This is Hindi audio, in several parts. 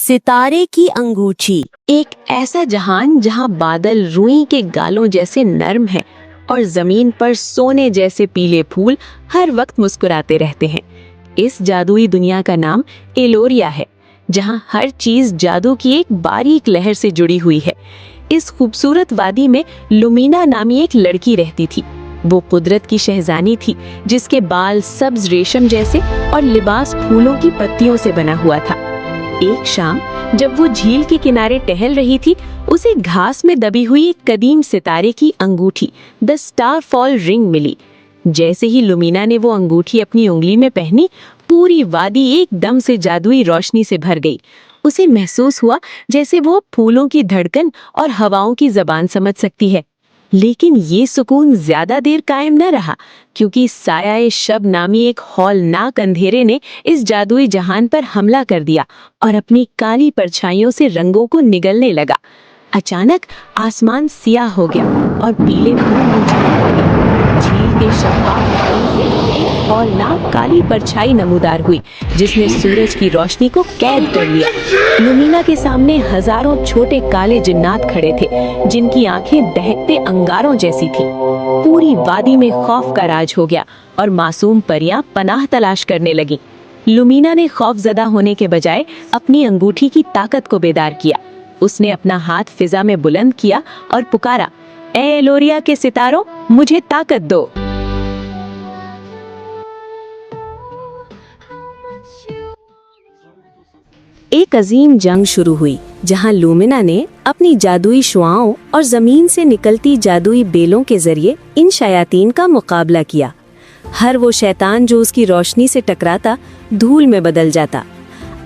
सितारे की अंगूठी। एक ऐसा जहान जहां बादल रुई के गालों जैसे नर्म हैं और जमीन पर सोने जैसे पीले फूल हर वक्त मुस्कुराते रहते हैं। इस जादुई दुनिया का नाम एलोरिया है, जहां हर चीज जादू की एक बारीक लहर से जुड़ी हुई है। इस खूबसूरत वादी में लुमीना नामी एक लड़की रहती थी। वो कुदरत की शहजानी थी, जिसके बाल सब्ज रेशम जैसे और लिबास फूलों की पत्तियों से बना हुआ था। एक शाम जब वो झील के किनारे टहल रही थी, उसे घास में दबी हुई एक कदीम सितारे की अंगूठी, द स्टार फॉल रिंग, मिली। जैसे ही लुमीना ने वो अंगूठी अपनी उंगली में पहनी, पूरी वादी एकदम से जादुई रोशनी से भर गई। उसे महसूस हुआ जैसे वो फूलों की धड़कन और हवाओं की जबान समझ सकती है। लेकिन ये सुकून ज्यादा देर कायम न रहा, क्योंकि साया शब नामी एक हौलनाक अंधेरे ने इस जादुई जहान पर हमला कर दिया और अपनी काली परछाइयों से रंगों को निगलने लगा। अचानक आसमान सियाह हो गया और पीले फूल मुरझाने लगे। झील के शफाफ पानी से एक हौलनाक काली परछाई नमूदार हुई, जिसने सूरज की रोशनी को कैद कर लिया। लुमीना के सामने हजारों छोटे काले जिन्नात खड़े थे, जिनकी आंखें दहकते अंगारों जैसी थी। पूरी वादी में खौफ का राज हो गया और मासूम परियां पनाह तलाश करने लगी। लुमीना ने खौफजदा होने के बजाय अपनी अंगूठी की ताकत को बेदार किया। उसने अपना हाथ फिजा में बुलंद किया और पुकारा, ए एलोरिया के सितारों, मुझे ताकत दो। एक अजीम जंग शुरू हुई, जहां लुमिना ने अपनी जादुई शुआओं और जमीन से निकलती जादुई बेलों के जरिए इन शयातीन का मुकाबला किया। हर वो शैतान जो उसकी रोशनी से टकराता, धूल में बदल जाता।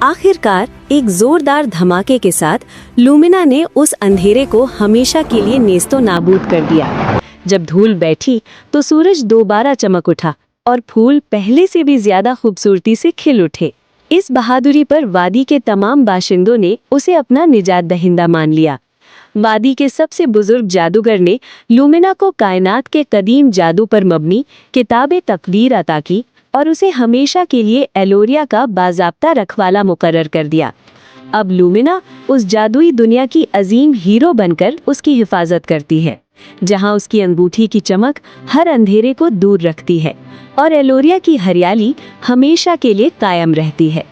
आखिरकार एक जोरदार धमाके के साथ लुमिना ने उस अंधेरे को हमेशा के लिए नेस्तो नाबूद कर दिया। जब धूल बैठी तो सूरज दोबारा चमक उठा और फूल पहले से भी ज्यादा खूबसूरती से खिल उठे। इस बहादुरी पर वादी के तमाम बाशिंदों ने उसे अपना निजात दहिंदा मान लिया। वादी के सबसे बुजुर्ग जादूगर ने लुमिना को कायनात के कदीम जादू पर मबनी किताबे तकदीर अता की और उसे हमेशा के लिए एलोरिया का बाज़ाब्ता रखवाला मुकर्रर कर दिया। अब लुमिना उस जादुई दुनिया की अजीम हीरो बनकर उसकी हिफाजत करती है, जहां उसकी अंगूठी की चमक हर अंधेरे को दूर रखती है और एलोरिया की हरियाली हमेशा के लिए कायम रहती है।